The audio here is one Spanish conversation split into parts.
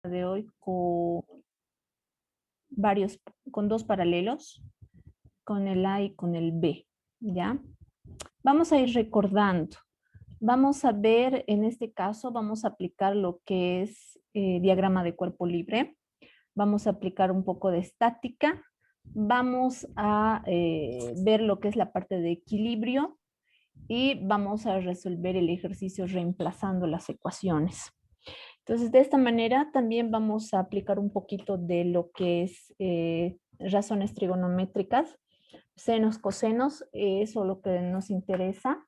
de hoy con dos paralelos, con el A y con el B, ¿ya? Vamos a ir recordando. Vamos a ver, en este caso, vamos a aplicar lo que es diagrama de cuerpo libre. Vamos a aplicar un poco de estática. Vamos a ver lo que es la parte de equilibrio y vamos a resolver el ejercicio reemplazando las ecuaciones. Entonces, de esta manera también vamos a aplicar un poquito de lo que es razones trigonométricas, senos, cosenos, eso es lo que nos interesa.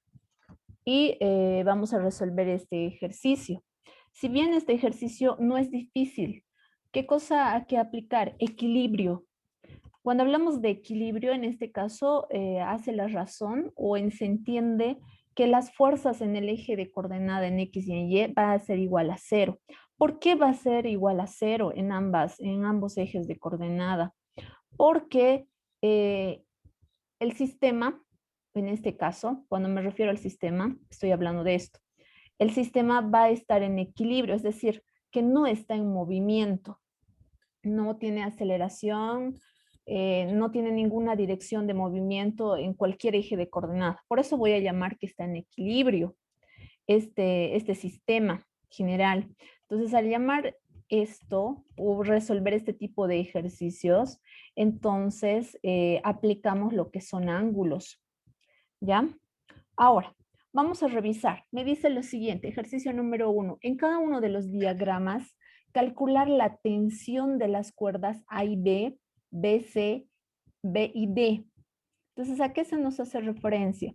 Y vamos a resolver este ejercicio. Si bien este ejercicio no es difícil, ¿qué cosa hay que aplicar? Equilibrio. Cuando hablamos de equilibrio, en este caso, hace la razón se entiende que las fuerzas en el eje de coordenada en X y en Y va a ser igual a cero. ¿Por qué va a ser igual a cero en ambos ejes de coordenada? Porque el sistema, en este caso, cuando me refiero al sistema, estoy hablando de esto. El sistema va a estar en equilibrio, es decir, que no está en movimiento, no tiene aceleración, no tiene ninguna dirección de movimiento en cualquier eje de coordenadas. Por eso voy a llamar que está en equilibrio este sistema general. Entonces, al llamar esto o resolver este tipo de ejercicios, entonces aplicamos lo que son ángulos, ¿ya? Ahora, vamos a revisar. Me dice lo siguiente, ejercicio número 1. En cada uno de los diagramas, calcular la tensión de las cuerdas A y B, BC, B y D. Entonces, ¿a qué se nos hace referencia?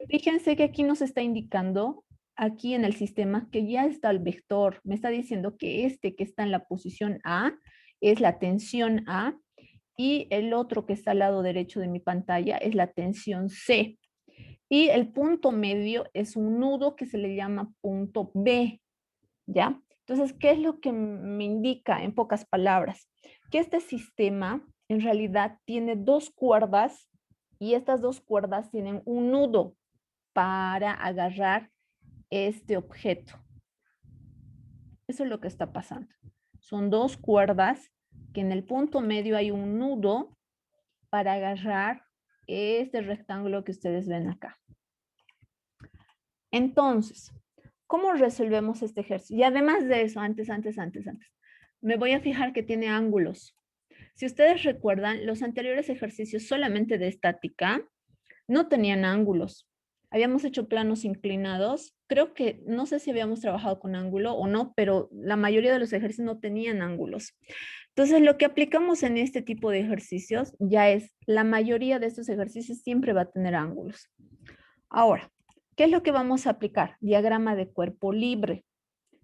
Fíjense que aquí nos está indicando, aquí en el sistema, que ya está el vector. Me está diciendo que este que está en la posición A es la tensión A y el otro que está al lado derecho de mi pantalla es la tensión C. Y el punto medio es un nudo que se le llama punto B, ¿ya? Entonces, ¿qué es lo que me indica en pocas palabras? Que este sistema en realidad tiene dos cuerdas y estas dos cuerdas tienen un nudo para agarrar este objeto. Eso es lo que está pasando. Son dos cuerdas que en el punto medio hay un nudo para agarrar este rectángulo que ustedes ven acá. Entonces, ¿cómo resolvemos este ejercicio? Y además de eso, antes, me voy a fijar que tiene ángulos. Si ustedes recuerdan, los anteriores ejercicios solamente de estática no tenían ángulos. Habíamos hecho planos inclinados. Creo que, no sé si habíamos trabajado con ángulo o no, pero la mayoría de los ejercicios no tenían ángulos. Entonces, lo que aplicamos en este tipo de ejercicios ya es, la mayoría de estos ejercicios siempre va a tener ángulos. Ahora, ¿qué es lo que vamos a aplicar? Diagrama de cuerpo libre.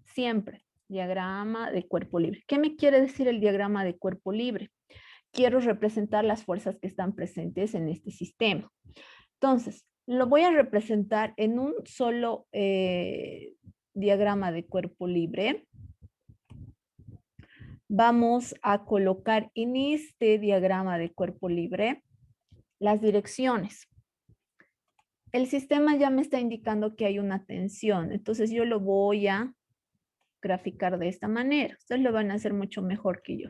Siempre, diagrama de cuerpo libre. ¿Qué me quiere decir el diagrama de cuerpo libre? Quiero representar las fuerzas que están presentes en este sistema. Entonces, lo voy a representar en un solo diagrama de cuerpo libre. Vamos a colocar en este diagrama de cuerpo libre las direcciones. El sistema ya me está indicando que hay una tensión, entonces yo lo voy a graficar de esta manera. Ustedes lo van a hacer mucho mejor que yo.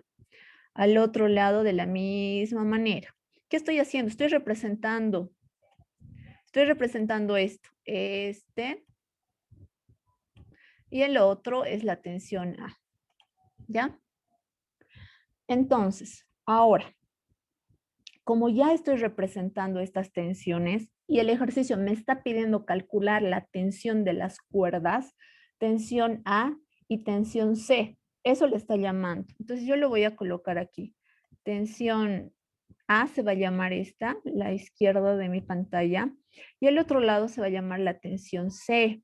Al otro lado de la misma manera. ¿Qué estoy haciendo? Estoy representando esto, y el otro es la tensión A, ¿ya? Entonces, ahora, como ya estoy representando estas tensiones y el ejercicio me está pidiendo calcular la tensión de las cuerdas, tensión A y tensión C, eso le está llamando. Entonces yo lo voy a colocar aquí. Tensión A se va a llamar esta, la izquierda de mi pantalla, y el otro lado se va a llamar la tensión C.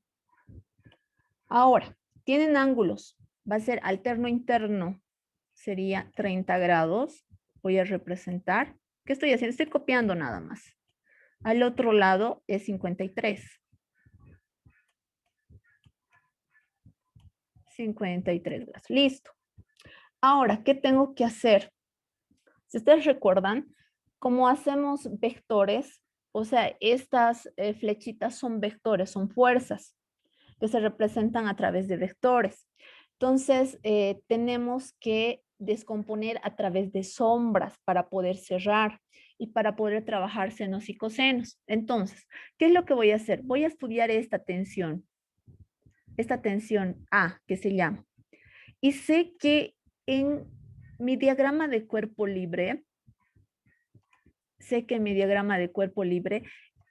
Ahora, tienen ángulos, va a ser alterno interno, sería 30 grados. Voy a representar. ¿Qué estoy haciendo? Estoy copiando nada más. Al otro lado es 53. 53 grados. Listo. Ahora, ¿qué tengo que hacer? Si ustedes recuerdan, como hacemos vectores, o sea, estas flechitas son vectores, son fuerzas que se representan a través de vectores. Entonces, tenemos que descomponer a través de sombras para poder cerrar y para poder trabajar senos y cosenos. Entonces, ¿qué es lo que voy a hacer? Voy a estudiar esta tensión A, que se llama. Y sé que en mi diagrama de cuerpo libre,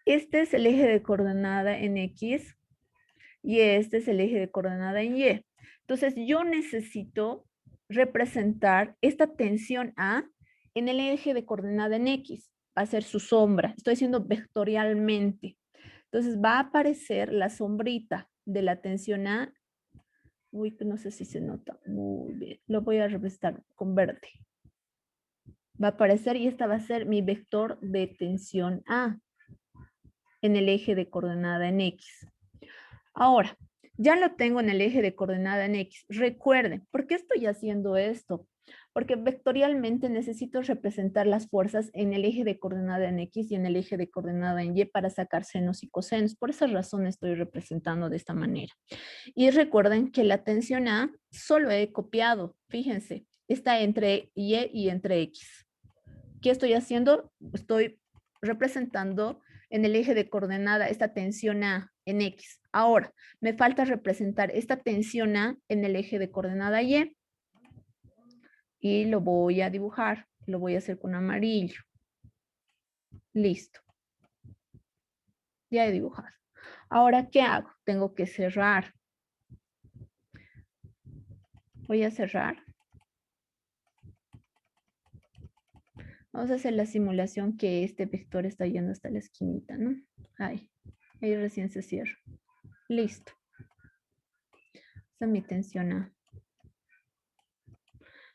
este es el eje de coordenada en X y este es el eje de coordenada en Y. Entonces, yo necesito representar esta tensión A en el eje de coordenada en X. Va a ser su sombra. Estoy haciendo vectorialmente. Entonces, va a aparecer la sombrita de la tensión A. Uy, no sé si se nota. Muy bien. Lo voy a representar con verde. Va a aparecer y esta va a ser mi vector de tensión A en el eje de coordenada en X. Ahora, ya lo tengo en el eje de coordenada en X. Recuerden, ¿por qué estoy haciendo esto? Porque vectorialmente necesito representar las fuerzas en el eje de coordenada en X y en el eje de coordenada en Y para sacar senos y cosenos. Por esa razón estoy representando de esta manera. Y recuerden que la tensión A solo he copiado, fíjense, está entre Y y entre X. ¿Qué estoy haciendo? Estoy representando en el eje de coordenada esta tensión A en X. Ahora, me falta representar esta tensión A en el eje de coordenada Y. Y lo voy a dibujar. Lo voy a hacer con amarillo. Listo. Ya he dibujado. Ahora, ¿qué hago? Tengo que cerrar. Voy a cerrar. Vamos a hacer la simulación que este vector está yendo hasta la esquinita, ¿no? Ahí recién se cierra. Listo. Esa es mi tensión A.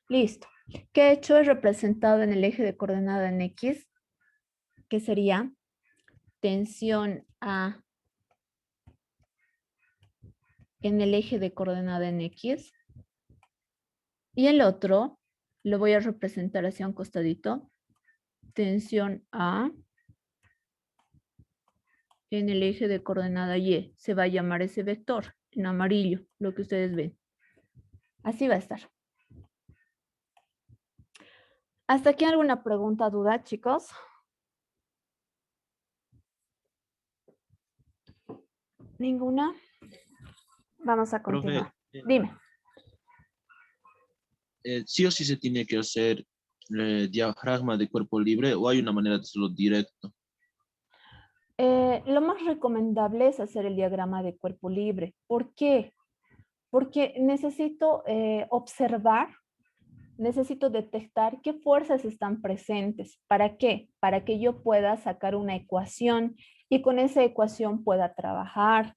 Listo. ¿Qué he hecho? He representado en el eje de coordenada en X, que sería tensión A en el eje de coordenada en X. Y el otro lo voy a representar hacia un costadito. Tensión A en el eje de coordenada Y. Se va a llamar ese vector en amarillo, lo que ustedes ven. Así va a estar. ¿Hasta aquí alguna pregunta, duda, chicos? ¿Ninguna? Vamos a Profe, continuar. Dime. ¿sí o sí se tiene que hacer diafragma de cuerpo libre o hay una manera de hacerlo directo? Lo más recomendable es hacer el diagrama de cuerpo libre. ¿Por qué? Porque necesito observar, necesito detectar qué fuerzas están presentes. ¿Para qué? Para que yo pueda sacar una ecuación y con esa ecuación pueda trabajar.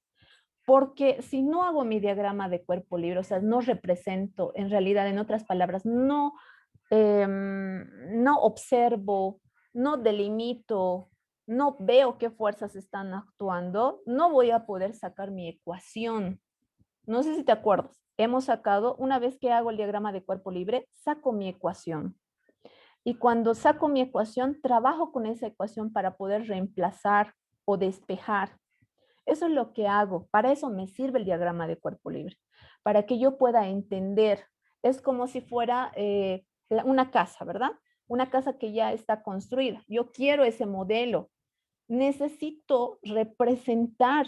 Porque si no hago mi diagrama de cuerpo libre, o sea, no represento, en realidad, en otras palabras, no observo, no delimito, no veo qué fuerzas están actuando, no voy a poder sacar mi ecuación. No sé si te acuerdas, hemos sacado, una vez que hago el diagrama de cuerpo libre, saco mi ecuación. Y cuando saco mi ecuación, trabajo con esa ecuación para poder reemplazar o despejar. Eso es lo que hago. Para eso me sirve el diagrama de cuerpo libre, para que yo pueda entender. Es como si fuera una casa, ¿verdad? Una casa que ya está construida. Yo quiero ese modelo. Necesito representar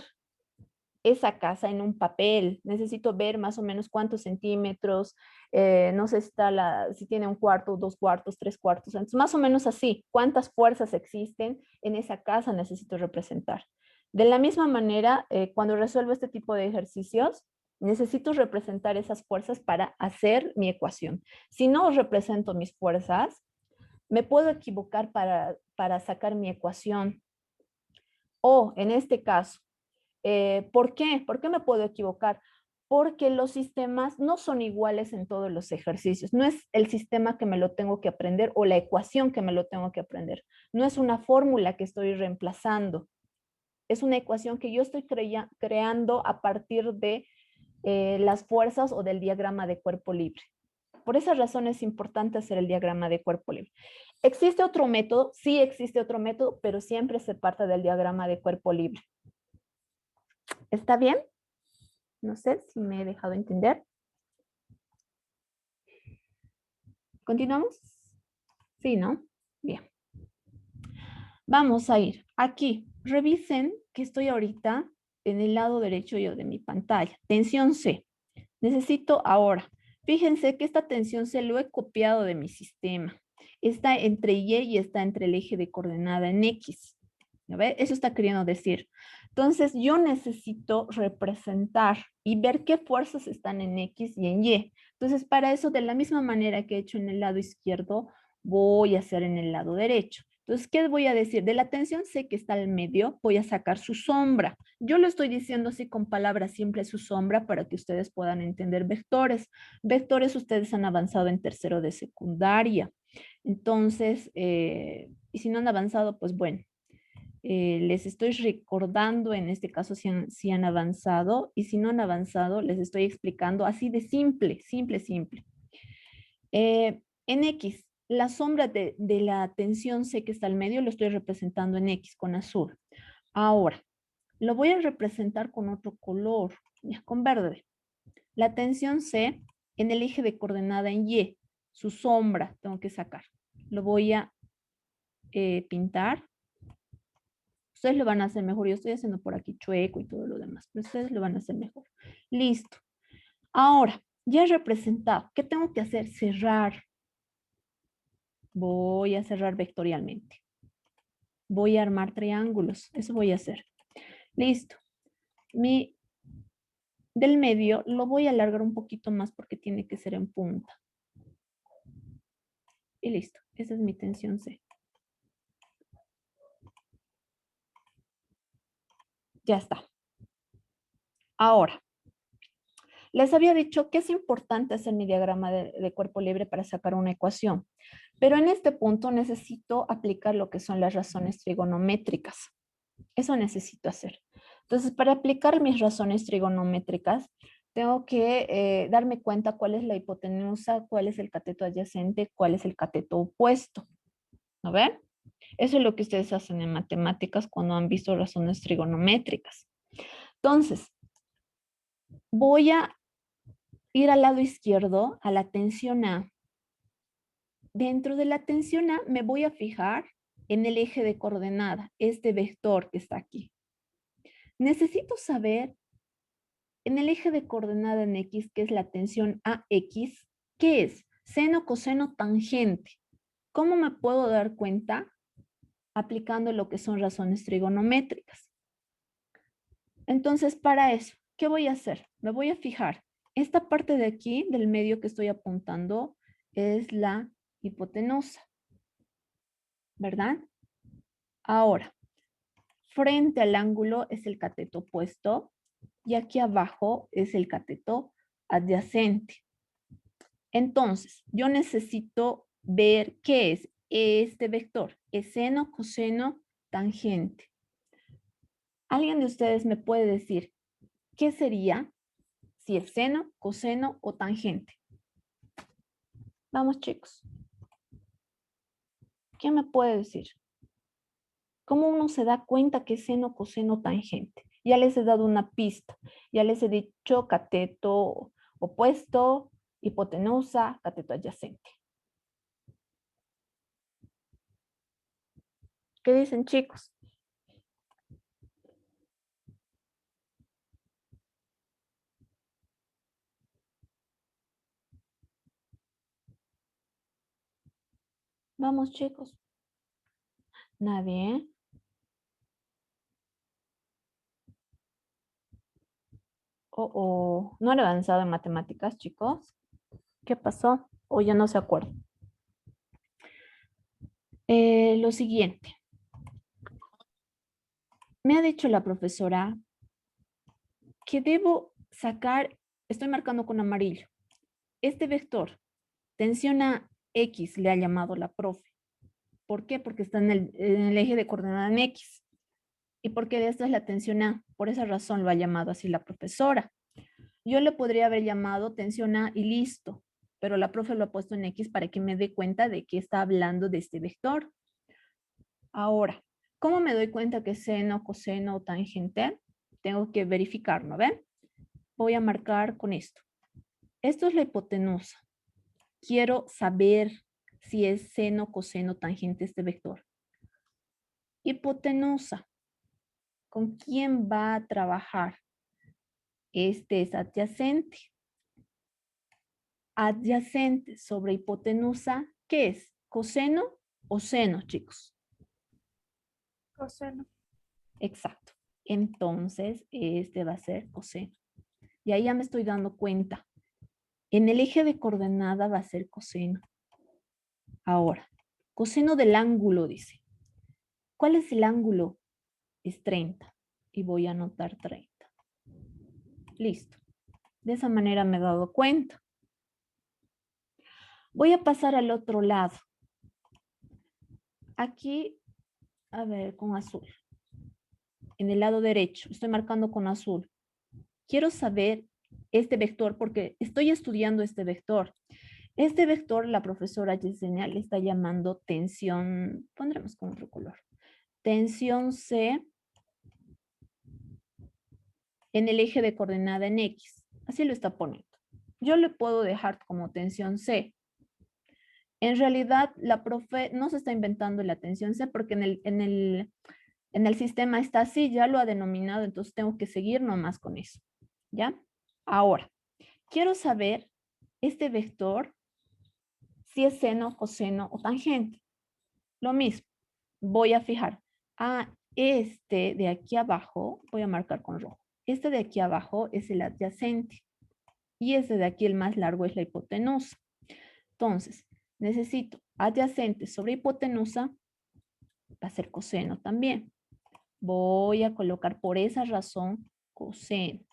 esa casa en un papel. Necesito ver más o menos cuántos centímetros, no sé si tiene un cuarto, dos cuartos, tres cuartos. Entonces, más o menos así, cuántas fuerzas existen en esa casa necesito representar. De la misma manera, cuando resuelvo este tipo de ejercicios, necesito representar esas fuerzas para hacer mi ecuación. Si no represento mis fuerzas, me puedo equivocar para sacar mi ecuación. O en este caso, ¿por qué? ¿Por qué me puedo equivocar? Porque los sistemas no son iguales en todos los ejercicios. No es el sistema que me lo tengo que aprender o la ecuación que me lo tengo que aprender. No es una fórmula que estoy reemplazando. Es una ecuación que yo estoy creando a partir de las fuerzas o del diagrama de cuerpo libre. Por esa razón es importante hacer el diagrama de cuerpo libre. ¿Existe otro método? Sí existe otro método, pero siempre se parte del diagrama de cuerpo libre. ¿Está bien? No sé si me he dejado entender. ¿Continuamos? Sí, ¿no? Bien. Vamos a ir aquí. Revisen que estoy ahorita en el lado derecho yo de mi pantalla. Tensión C. Necesito ahora. Fíjense que esta tensión C lo he copiado de mi sistema. Está entre Y y está entre el eje de coordenada en X. ¿Ya ve? Eso está queriendo decir. Entonces, yo necesito representar y ver qué fuerzas están en X y en Y. Entonces, para eso, de la misma manera que he hecho en el lado izquierdo, voy a hacer en el lado derecho. Entonces, ¿qué voy a decir? De la tensión C que está al medio, voy a sacar su sombra. Yo lo estoy diciendo así con palabras simples, su sombra, para que ustedes puedan entender vectores. Vectores ustedes han avanzado en tercero de secundaria. Entonces, y si no han avanzado, pues bueno, les estoy recordando en este caso si han avanzado, y si no han avanzado, les estoy explicando así de simple, simple, simple. En X, la sombra de la tensión C que está al medio lo estoy representando en X con azul. Ahora, lo voy a representar con otro color, ya, con verde. La tensión C en el eje de coordenada en Y, su sombra tengo que sacar. Lo voy a pintar. Ustedes lo van a hacer mejor. Yo estoy haciendo por aquí chueco y todo lo demás, pero ustedes lo van a hacer mejor. Listo. Ahora, ya he representado. ¿Qué tengo que hacer? Cerrar. Voy a cerrar vectorialmente. Voy a armar triángulos. Eso voy a hacer. Listo. Del medio lo voy a alargar un poquito más porque tiene que ser en punta. Y listo. Esa es mi tensión C. Ya está. Ahora, les había dicho que es importante hacer mi diagrama de cuerpo libre para sacar una ecuación. Pero en este punto necesito aplicar lo que son las razones trigonométricas. Eso necesito hacer. Entonces, para aplicar mis razones trigonométricas, tengo que darme cuenta cuál es la hipotenusa, cuál es el cateto adyacente, cuál es el cateto opuesto. ¿No ven? Eso es lo que ustedes hacen en matemáticas cuando han visto razones trigonométricas. Entonces, voy a ir al lado izquierdo, a la tensión A. Dentro de la tensión A me voy a fijar en el eje de coordenada, este vector que está aquí. Necesito saber en el eje de coordenada en X, que es la tensión AX, ¿qué es? Seno, coseno, tangente. ¿Cómo me puedo dar cuenta? Aplicando lo que son razones trigonométricas. Entonces, para eso, ¿qué voy a hacer? Me voy a fijar. Esta parte de aquí, del medio que estoy apuntando, es la hipotenusa, ¿verdad? Ahora, frente al ángulo es el cateto opuesto y aquí abajo es el cateto adyacente. Entonces, yo necesito ver qué es este vector. Es seno, coseno, tangente. ¿Alguien de ustedes me puede decir qué sería si es seno, coseno o tangente? Vamos, chicos. ¿Quién me puede decir? ¿Cómo uno se da cuenta que es seno, coseno, tangente? Ya les he dado una pista. Ya les he dicho cateto opuesto, hipotenusa, cateto adyacente. ¿Qué dicen, chicos? Vamos, chicos. ¿Nadie? ¿No han avanzado en matemáticas, chicos? ¿Qué pasó? O ya no se acuerdan. Lo siguiente. Me ha dicho la profesora que debo sacar, estoy marcando con amarillo, este vector, tensión a X, le ha llamado la profe. ¿Por qué? Porque está en el eje de coordenada en X. ¿Y por qué de esta es la tensión A? Por esa razón lo ha llamado así la profesora. Yo le podría haber llamado tensión A y listo, pero la profe lo ha puesto en X para que me dé cuenta de que está hablando de este vector. Ahora, ¿cómo me doy cuenta que es seno, coseno o tangente? Tengo que verificarlo, ¿ven? Voy a marcar con esto. Esto es la hipotenusa. quiero saber si es seno, coseno, tangente este vector. Hipotenusa. ¿Con quién va a trabajar? Este es adyacente. Adyacente sobre hipotenusa, ¿qué es? ¿Coseno o seno, chicos? Coseno. Exacto. Entonces, este va a ser coseno. Y ahí ya me estoy dando cuenta. En el eje de coordenada va a ser coseno. Ahora, coseno del ángulo, dice. ¿Cuál es el ángulo? Es 30. Y voy a anotar 30. Listo. De esa manera me he dado cuenta. Voy a pasar al otro lado. Aquí, a ver, con azul. En el lado derecho, estoy marcando con azul. Quiero saber este vector porque estoy estudiando este vector. Este vector, la profesora Yesenia le está llamando tensión, pondremos con otro color. Tensión C en el eje de coordenada en X. Así lo está poniendo. Yo le puedo dejar como tensión C. En realidad, la profe no se está inventando la tensión C porque en el sistema está así, ya lo ha denominado, entonces tengo que seguir nomás con eso. ¿Ya? Ahora, quiero saber este vector si es seno, coseno o tangente. Lo mismo, voy a fijar. Este de aquí abajo, voy a marcar con rojo. Este de aquí abajo es el adyacente. Y este de aquí, el más largo, es la hipotenusa. Entonces, necesito adyacente sobre hipotenusa, va a ser coseno también. Voy a colocar por esa razón coseno.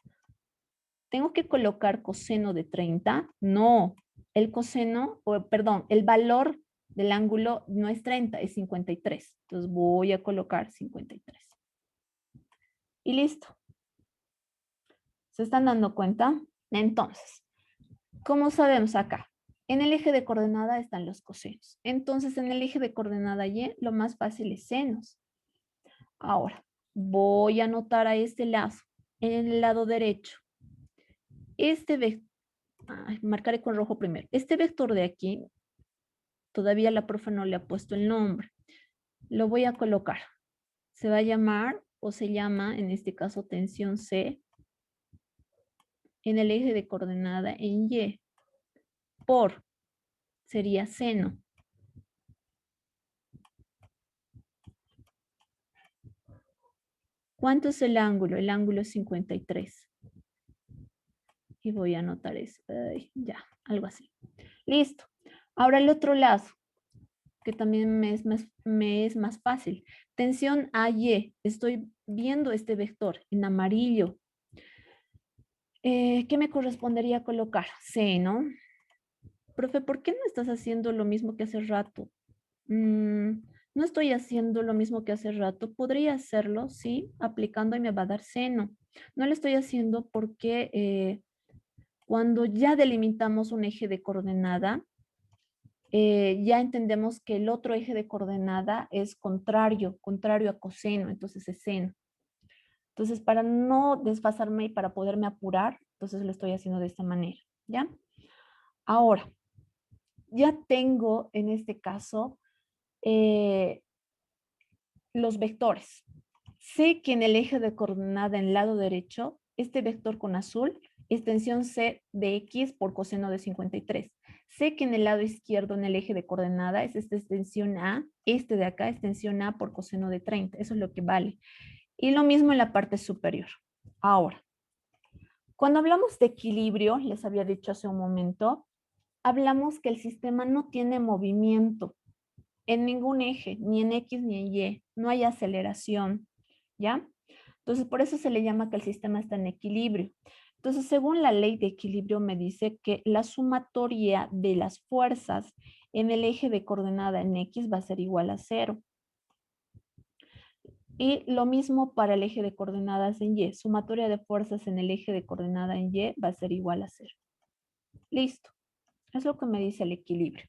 ¿Tengo que colocar coseno de 30? No. El coseno, perdón, el valor del ángulo no es 30, es 53. Entonces voy a colocar 53. Y listo. ¿Se están dando cuenta? Entonces, ¿cómo sabemos acá? En el eje de coordenada están los cosenos. Entonces, en el eje de coordenada Y, lo más fácil es senos. Ahora, voy a anotar a este lazo, en el lado derecho. Este vector, marcaré con rojo primero. Este vector de aquí, todavía la profe no le ha puesto el nombre. Lo voy a colocar. Se va a llamar, o se llama, en este caso, tensión C, en el eje de coordenada en Y. Por, sería seno. ¿Cuánto es el ángulo? El ángulo es 53. Y voy a anotar eso. Ya, algo así. Listo. Ahora el otro lado, que también me es más fácil. Tensión AY. Estoy viendo este vector en amarillo. ¿Qué me correspondería colocar? Seno. Profe, ¿por qué no estás haciendo lo mismo que hace rato? No estoy haciendo lo mismo que hace rato. Podría hacerlo, sí, aplicando y me va a dar seno. No lo estoy haciendo porque cuando ya delimitamos un eje de coordenada, ya entendemos que el otro eje de coordenada es contrario a coseno, entonces es seno. Entonces, para no desfasarme y para poderme apurar, entonces lo estoy haciendo de esta manera, ¿ya? Ahora, ya tengo en este caso los vectores. Sé que en el eje de coordenada en el lado derecho, este vector con azul es tensión C de X por coseno de 53. Sé que en el lado izquierdo, en el eje de coordenada, es esta extensión A, este de acá es tensión A por coseno de 30. Eso es lo que vale. Y lo mismo en la parte superior. Ahora, cuando hablamos de equilibrio, les había dicho hace un momento, hablamos que el sistema no tiene movimiento en ningún eje, ni en X ni en Y. No hay aceleración, ¿ya? Entonces, por eso se le llama que el sistema está en equilibrio. Entonces, según la ley de equilibrio, me dice que la sumatoria de las fuerzas en el eje de coordenada en X va a ser igual a 0. Y lo mismo para el eje de coordenadas en Y. Sumatoria de fuerzas en el eje de coordenada en Y va a ser igual a 0. Listo. Es lo que me dice el equilibrio.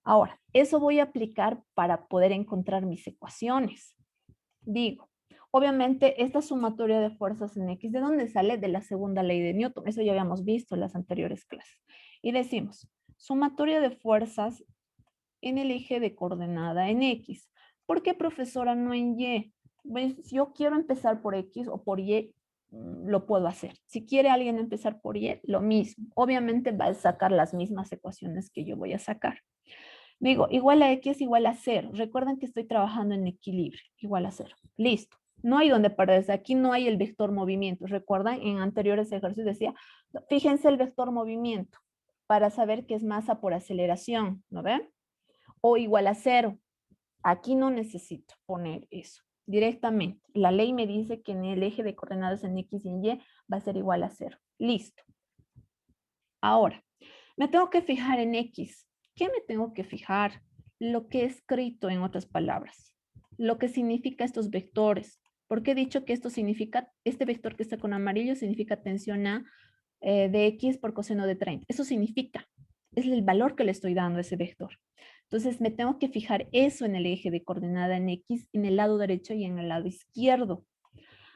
Ahora, eso voy a aplicar para poder encontrar mis ecuaciones. Digo, obviamente esta sumatoria de fuerzas en X, ¿de dónde sale? De la segunda ley de Newton. Eso ya habíamos visto en las anteriores clases. Y decimos, Sumatoria de fuerzas en el eje de coordenada en X. ¿Por qué, profesora, no en Y? Pues, si yo quiero empezar por X o por Y, lo puedo hacer. Si quiere alguien empezar por Y, lo mismo. Obviamente va a sacar las mismas ecuaciones que yo voy a sacar. Digo, igual a X igual a 0. Recuerden que estoy trabajando en equilibrio. Igual a 0. Listo. No hay donde perderse. Aquí no hay el vector movimiento. Recuerdan, en anteriores ejercicios decía, fíjense el vector movimiento para saber qué es masa por aceleración. ¿No ven? O igual a 0. Aquí no necesito poner eso. Directamente. La ley me dice que en el eje de coordenadas en X y en Y va a ser igual a 0. Listo. Ahora, me tengo que fijar en X. ¿Qué me tengo que fijar? Lo que he escrito en otras palabras. Lo que significa estos vectores. Porque he dicho que esto significa, este vector que está con amarillo significa tensión A de X por coseno de 30. Eso significa, es el valor que le estoy dando a ese vector. Entonces me tengo que fijar eso en el eje de coordenada en X, en el lado derecho y en el lado izquierdo.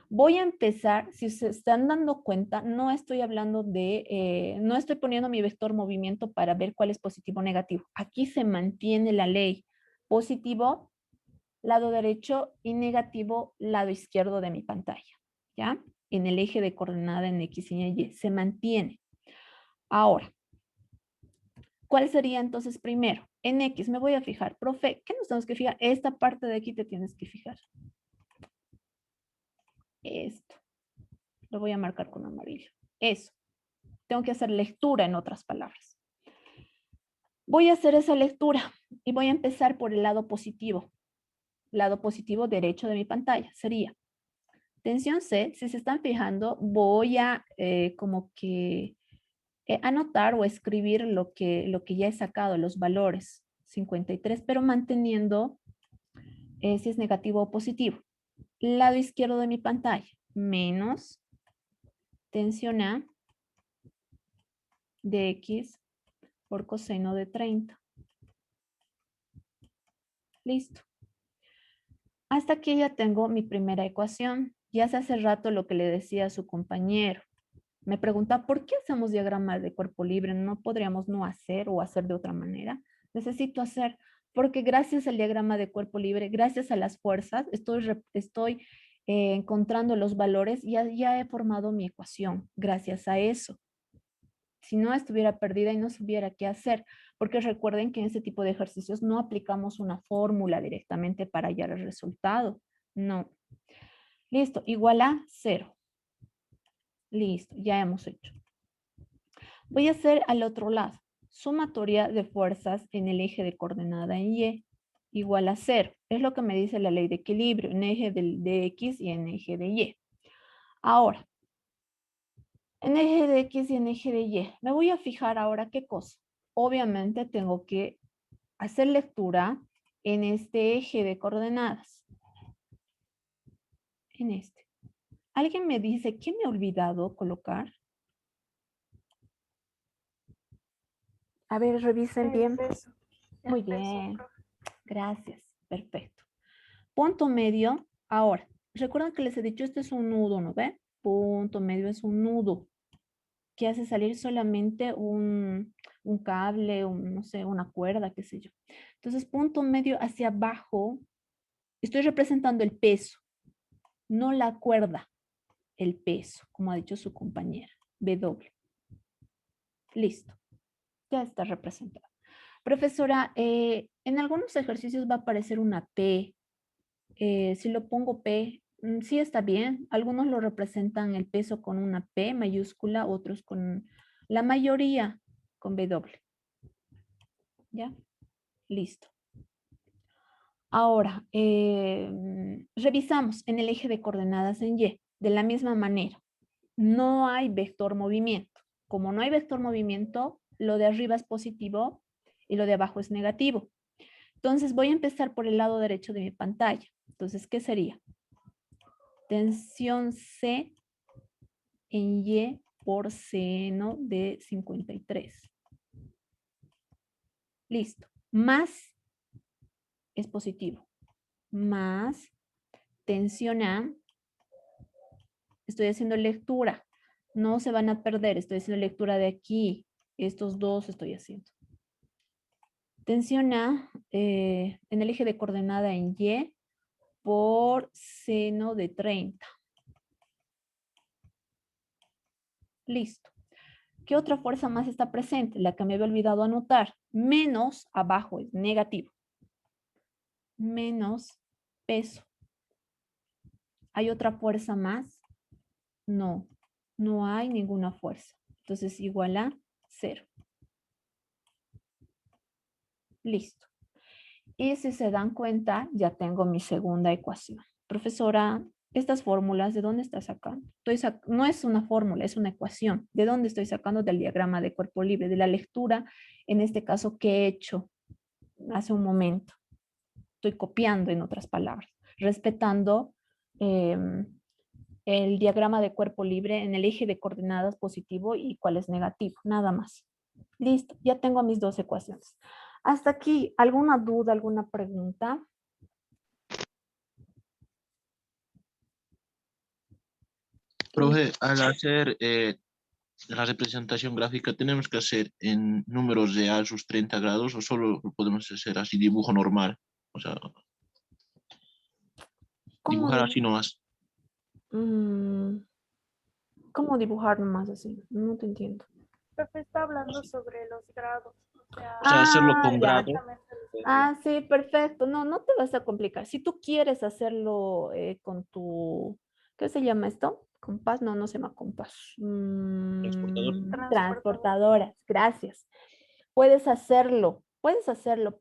Voy a empezar, si se están dando cuenta, no estoy hablando de, no estoy poniendo mi vector movimiento para ver cuál es positivo o negativo. Aquí se mantiene la ley. Positivo, lado derecho y negativo, lado izquierdo de mi pantalla. ¿Ya? En el eje de coordenada en X y Y. Se mantiene. Ahora, ¿cuál sería entonces primero? En X me voy a fijar. Profe, ¿qué nos tenemos que fijar? Esta parte de aquí te tienes que fijar. Esto. Lo voy a marcar con amarillo. Eso. Tengo que hacer lectura, en otras palabras. Voy a hacer esa lectura y voy a empezar por el lado positivo. Lado positivo derecho de mi pantalla sería tensión C. Si se están fijando, voy a como que anotar o escribir lo que ya he sacado, los valores 53, pero manteniendo si es negativo o positivo. Lado izquierdo de mi pantalla, menos tensión A de X por coseno de 30. Listo. Hasta aquí ya tengo mi primera ecuación. Ya hace rato lo que le decía a su compañero. Me pregunta, ¿por qué hacemos diagrama de cuerpo libre? ¿No podríamos no hacer o hacer de otra manera? Necesito hacer, porque gracias al diagrama de cuerpo libre, gracias a las fuerzas, estoy encontrando los valores y ya he formado mi ecuación gracias a eso. Si no, estuviera perdida y no supiera qué hacer, porque recuerden que en este tipo de ejercicios no aplicamos una fórmula directamente para hallar el resultado. No. Listo, igual a 0. Listo, ya hemos hecho. Voy a hacer al otro lado. Sumatoria de fuerzas en el eje de coordenada en Y igual a 0. Es lo que me dice la ley de equilibrio en eje de X y en eje de Y. Ahora, en eje de X y en eje de Y, me voy a fijar ahora qué cosa. Obviamente tengo que hacer lectura en este eje de coordenadas. En este. ¿Alguien me dice qué me he olvidado colocar? A ver, revisen bien. Muy bien. Gracias. Perfecto. Punto medio. Ahora, recuerden que les he dicho, este es un nudo, ¿no ve? Punto medio es un nudo que hace salir solamente un cable, no sé, una cuerda, qué sé yo. Entonces, punto medio hacia abajo, estoy representando el peso, no la cuerda, el peso, como ha dicho su compañera, W. Listo, ya está representado. Profesora, en algunos ejercicios va a aparecer una P. Si lo pongo P, sí está bien. Algunos lo representan el peso con una P mayúscula, otros con la mayoría con W. ¿Ya? Listo. Ahora, revisamos en el eje de coordenadas en Y. De la misma manera, no hay vector movimiento. Como no hay vector movimiento, lo de arriba es positivo y lo de abajo es negativo. Entonces voy a empezar por el lado derecho de mi pantalla. Entonces, ¿qué sería? Tensión C en Y por seno de 53. Listo. Más es positivo. Más tensión A. Estoy haciendo lectura. No se van a perder. Estoy haciendo lectura de aquí. Estos dos estoy haciendo. Tensión A en el eje de coordenada en Y por seno de 30. Listo. ¿Qué otra fuerza más está presente? La que me había olvidado anotar. Menos abajo es negativo. Menos peso. ¿Hay otra fuerza más? No, no hay ninguna fuerza. Entonces igual a 0. Listo. Y si se dan cuenta, ya tengo mi segunda ecuación. Profesora, estas fórmulas, ¿de dónde está sacando? No es una fórmula, es una ecuación. ¿De dónde estoy sacando? Del diagrama de cuerpo libre, de la lectura, en este caso, que he hecho hace un momento. Estoy copiando, en otras palabras, respetando el diagrama de cuerpo libre en el eje de coordenadas positivo y cuál es negativo, nada más. Listo, ya tengo mis dos ecuaciones. Hasta aquí, ¿alguna duda, alguna pregunta? Profe, al hacer la representación gráfica, ¿tenemos que hacer en números de A sus 30 grados o solo lo podemos hacer así, dibujo normal? O sea, ¿Cómo, dibujar así nomás. mm, ¿cómo dibujar nomás así? No te entiendo. Profe está hablando sobre los grados, o sea, O sea, hacerlo Ah, con ya. grado. exactamente los Ah, sí, perfecto. No, no te vas a complicar. Si tú quieres hacerlo con tu, ¿qué se llama esto? Compás, no, no se llama compás. Transportador. transportadores. Transportadoras, gracias. Puedes hacerlo,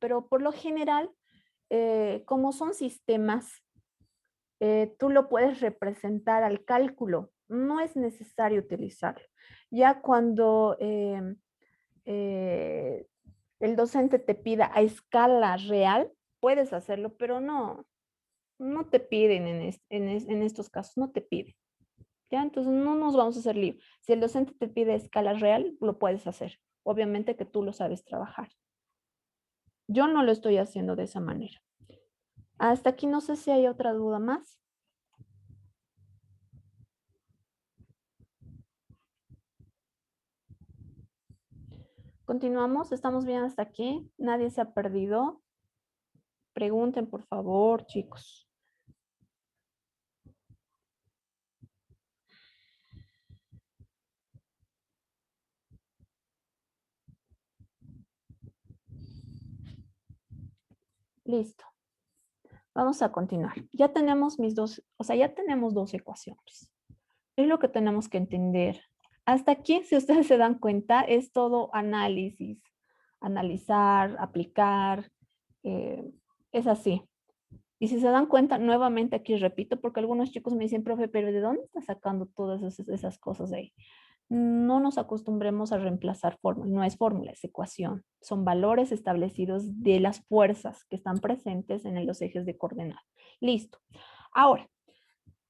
pero por lo general, como son sistemas, tú lo puedes representar al cálculo. No es necesario utilizarlo. Ya cuando eh, el docente te pida a escala real, puedes hacerlo, pero no, no te piden en estos casos, no te piden. ¿Ya? Entonces no nos vamos a hacer lío. Si el docente te pide a escala real, lo puedes hacer. Obviamente que tú lo sabes trabajar. Yo no lo estoy haciendo de esa manera. Hasta aquí no sé si hay otra duda más. Continuamos, estamos bien hasta aquí. Nadie se ha perdido. Pregunten, por favor, chicos. Listo. Vamos a continuar. Ya tenemos ya tenemos dos ecuaciones. Es lo que tenemos que entender. Hasta aquí, si ustedes se dan cuenta, es todo análisis, analizar, aplicar, eh, es así. Y si se dan cuenta, nuevamente aquí repito, porque algunos chicos me dicen, profe, pero ¿de dónde está sacando todas esas cosas de ahí? No nos acostumbremos a reemplazar fórmulas, no es fórmula, es ecuación. Son valores establecidos de las fuerzas que están presentes en los ejes de coordenada. Listo. Ahora,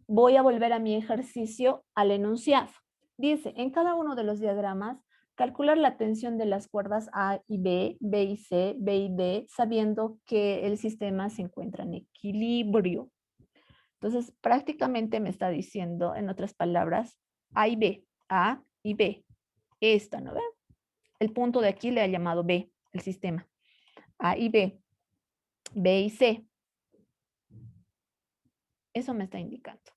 voy a volver a mi ejercicio al enunciado. Dice, en cada uno de los diagramas, calcular la tensión de las cuerdas A y B, B y C, B y D, sabiendo que el sistema se encuentra en equilibrio. Entonces, prácticamente me está diciendo, en otras palabras, A y B, A y B. Esta, ¿no ve? El punto de aquí le ha llamado B, el sistema. A y B, B y C. Eso me está indicando.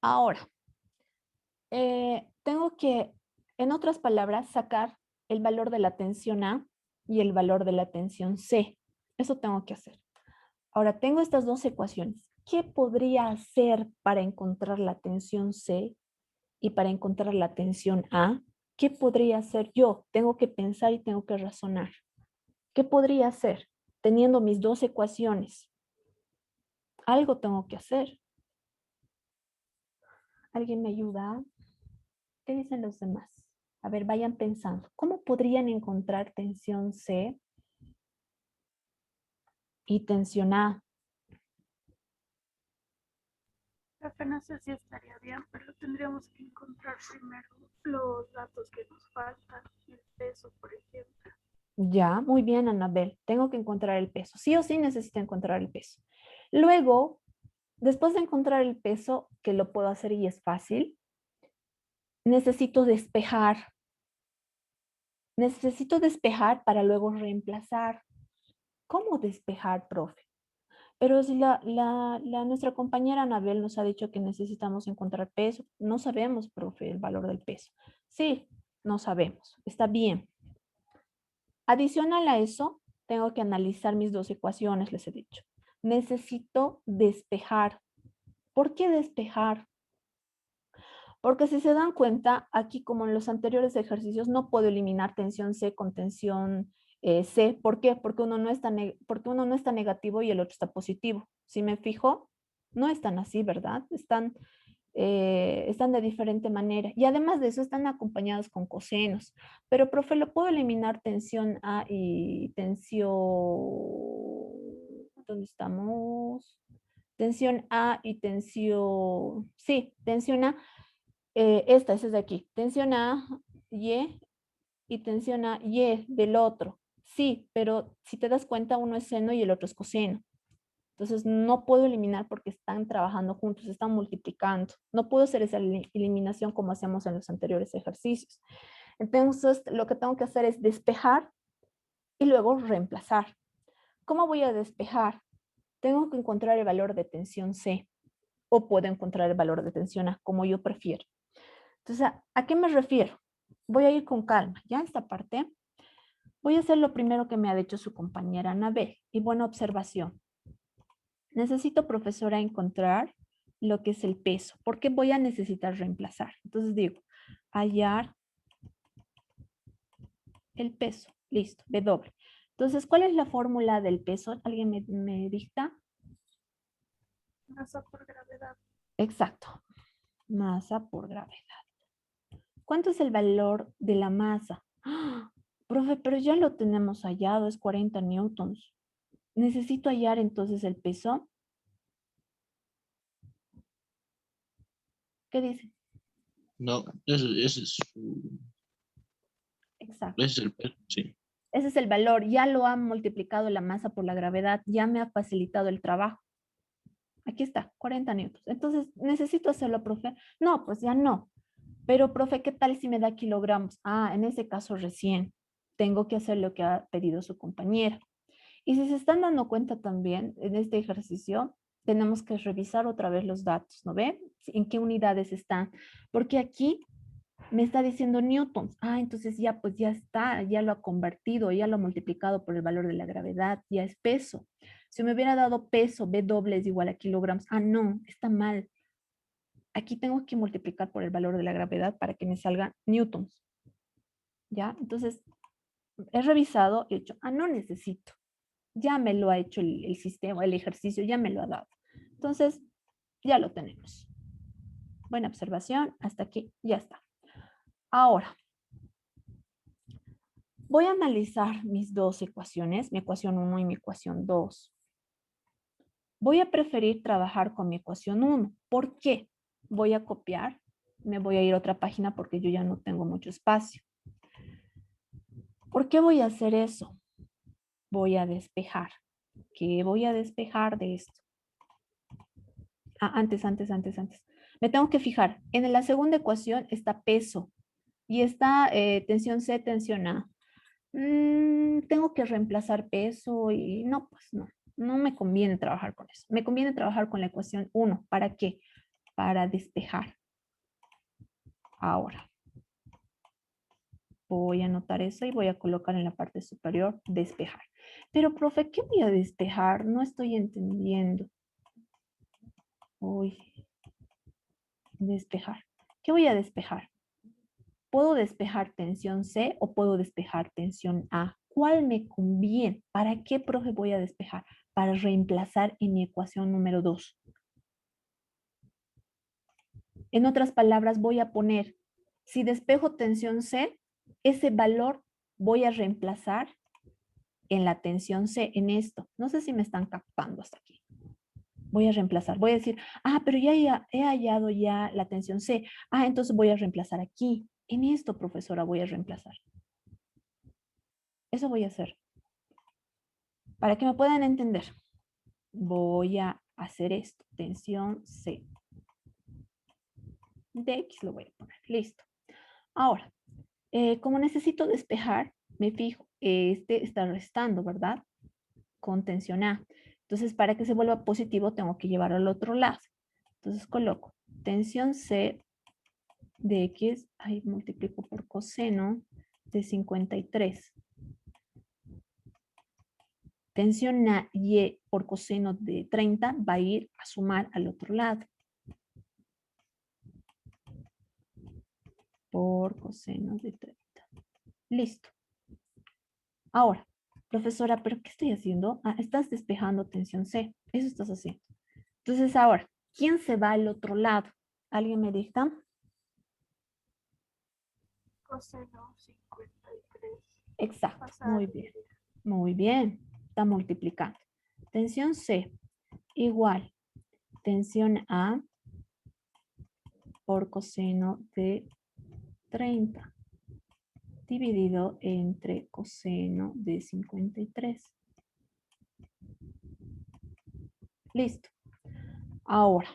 Ahora, tengo que, en otras palabras, sacar el valor de la tensión A y el valor de la tensión C. Eso tengo que hacer. Ahora, tengo estas dos ecuaciones. ¿Qué podría hacer para encontrar la tensión C y para encontrar la tensión A? ¿Qué podría hacer yo? Tengo que pensar y tengo que razonar. ¿Qué podría hacer teniendo mis dos ecuaciones? Algo tengo que hacer. ¿Alguien me ayuda? ¿Qué dicen los demás? A ver, vayan pensando. ¿Cómo podrían encontrar tensión C y tensión A? Profe, no sé si estaría bien, pero tendríamos que encontrar primero los datos que nos faltan, el peso, por ejemplo. Ya, muy bien, Anabel. Tengo que encontrar el peso. Sí o sí necesito encontrar el peso. Luego, después de encontrar el peso, que lo puedo hacer y es fácil, necesito despejar Necesito despejar para luego reemplazar. ¿Cómo despejar, profe? Pero si nuestra compañera Anabel nos ha dicho que necesitamos encontrar peso, no sabemos, profe, el valor del peso. Sí, no sabemos. Está bien. Adicional a eso, tengo que analizar mis dos ecuaciones, les he dicho. Necesito despejar. ¿Por qué despejar? Porque si se dan cuenta, aquí como en los anteriores ejercicios, no puedo eliminar tensión C con tensión C. ¿Por qué? Porque porque uno no está negativo y el otro está positivo. Si me fijo, no están así, ¿verdad? Están de diferente manera. Y además de eso, están acompañados con cosenos. Pero, profe, ¿lo puedo eliminar tensión A y tensión... ¿Dónde estamos? Tensión A y tensión... Sí, tensión A. Esa es de aquí. Tensión A, y tensión A, Y del otro. Sí, pero si te das cuenta, uno es seno y el otro es coseno. Entonces no puedo eliminar porque están trabajando juntos, están multiplicando. No puedo hacer esa eliminación como hacíamos en los anteriores ejercicios. Entonces lo que tengo que hacer es despejar y luego reemplazar. ¿Cómo voy a despejar? Tengo que encontrar el valor de tensión C o puedo encontrar el valor de tensión A, como yo prefiero. Entonces, ¿a qué me refiero? Voy a ir con calma. Ya esta parte, voy a hacer lo primero que me ha dicho su compañera Anabel. Y buena observación. Necesito, profesora, encontrar lo que es el peso, porque voy a necesitar reemplazar. Entonces digo, hallar el peso. Listo, W. Entonces, ¿cuál es la fórmula del peso? ¿Alguien me dicta? Masa por gravedad. Exacto. Masa por gravedad. ¿Cuánto es el valor de la masa? ¡Ah! Profe, pero ya lo tenemos hallado, es 40 newtons. Necesito hallar entonces el peso. ¿Qué dice? No, Exacto. ese es el peso, sí. Ese es el valor. Ya lo ha multiplicado la masa por la gravedad. Ya me ha facilitado el trabajo. Aquí está, 40 newtons. Entonces, ¿necesito hacerlo, profe? No, pues ya no. Pero, profe, ¿qué tal si me da kilogramos? Ah, en ese caso recién tengo que hacer lo que ha pedido su compañera. Y si se están dando cuenta también, en este ejercicio, tenemos que revisar otra vez los datos, ¿no ve? ¿En qué unidades están? Porque aquí me está diciendo newtons. Ah, entonces ya, pues ya está, ya lo ha convertido, ya lo ha multiplicado por el valor de la gravedad, ya es peso. Si me hubiera dado peso, W es igual a kilogramos. Ah, no, está mal. Aquí tengo que multiplicar por el valor de la gravedad para que me salga newtons. ¿Ya? Entonces, he revisado y he dicho, ah, no necesito. Ya me lo ha hecho el sistema, el ejercicio, ya me lo ha dado. Entonces, ya lo tenemos. Buena observación, hasta aquí, ya está. Ahora, voy a analizar mis dos ecuaciones, mi ecuación 1 y mi ecuación 2. Voy a preferir trabajar con mi ecuación 1. ¿Por qué? Voy a copiar, me voy a ir a otra página porque yo ya no tengo mucho espacio. ¿Por qué voy a hacer eso? Voy a despejar. ¿Qué voy a despejar de esto? Ah, antes. Me tengo que fijar. En la segunda ecuación está peso y está tensión C, tensión A. Tengo que reemplazar peso y no, pues no. No me conviene trabajar con eso. Me conviene trabajar con la ecuación 1. ¿Para qué? Para despejar. Ahora, voy a anotar eso y voy a colocar en la parte superior despejar. Pero, profe, ¿qué voy a despejar? No estoy entendiendo. Uy, despejar. ¿Qué voy a despejar? ¿Puedo despejar tensión C o puedo despejar tensión A? ¿Cuál me conviene? ¿Para qué, profe, voy a despejar? Para reemplazar en mi ecuación número 2. En otras palabras, voy a poner, si despejo tensión C, ese valor voy a reemplazar en la tensión C, en esto. No sé si me están captando hasta aquí. Voy a reemplazar, voy a decir, ah, pero ya he hallado ya la tensión C. Ah, entonces voy a reemplazar aquí. En esto, profesora, voy a reemplazar. Eso voy a hacer. Para que me puedan entender, voy a hacer esto. Tensión C. De X lo voy a poner. Listo. Ahora, Como necesito despejar, me fijo, este está restando, ¿verdad? Con tensión A. Entonces, para que se vuelva positivo, tengo que llevarlo al otro lado. Entonces, coloco tensión C de X, ahí multiplico por coseno de 53. Tensión A Y por coseno de 30 va a ir a sumar al otro lado. Por coseno de 30. Listo. Ahora, profesora, ¿pero qué estoy haciendo? Ah, estás despejando tensión C. Eso estás haciendo. Entonces, ahora, ¿quién se va al otro lado? ¿Alguien me dicta? Coseno 53. Exacto. Pasar a Muy bien. dividir. Muy bien. Está multiplicando. Tensión C igual tensión A por coseno de 30 dividido entre coseno de 53. Listo. Ahora,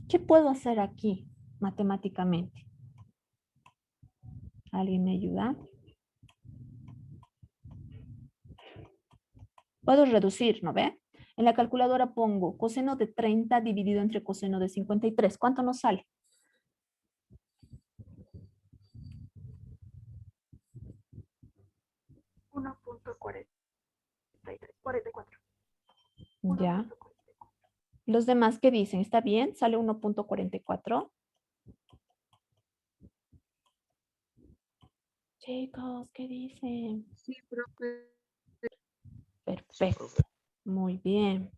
¿qué puedo hacer aquí matemáticamente? ¿Alguien me ayuda? Puedo reducir, ¿no ve? En la calculadora pongo coseno de 30 dividido entre coseno de 53. ¿Cuánto nos sale? 44. Ya. 1.44. Los demás, ¿qué dicen? ¿Está bien? ¿Sale 1.44? Chicos, ¿qué dicen? Sí, profe. Perfecto. Muy bien.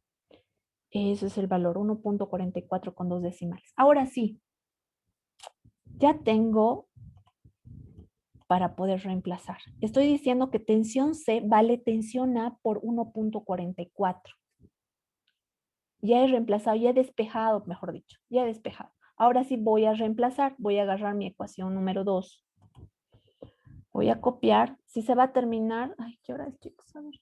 Ese es el valor, 1.44 con 2 decimales. Ahora sí, ya tengo para poder reemplazar. Estoy diciendo que tensión C vale tensión A por 1.44. Ya he reemplazado, ya he despejado, mejor dicho, ya he despejado. Ahora sí voy a reemplazar, voy a agarrar mi ecuación número 2. Voy a copiar, si se va a terminar, ay, ¿qué hora es, chicos? A ver.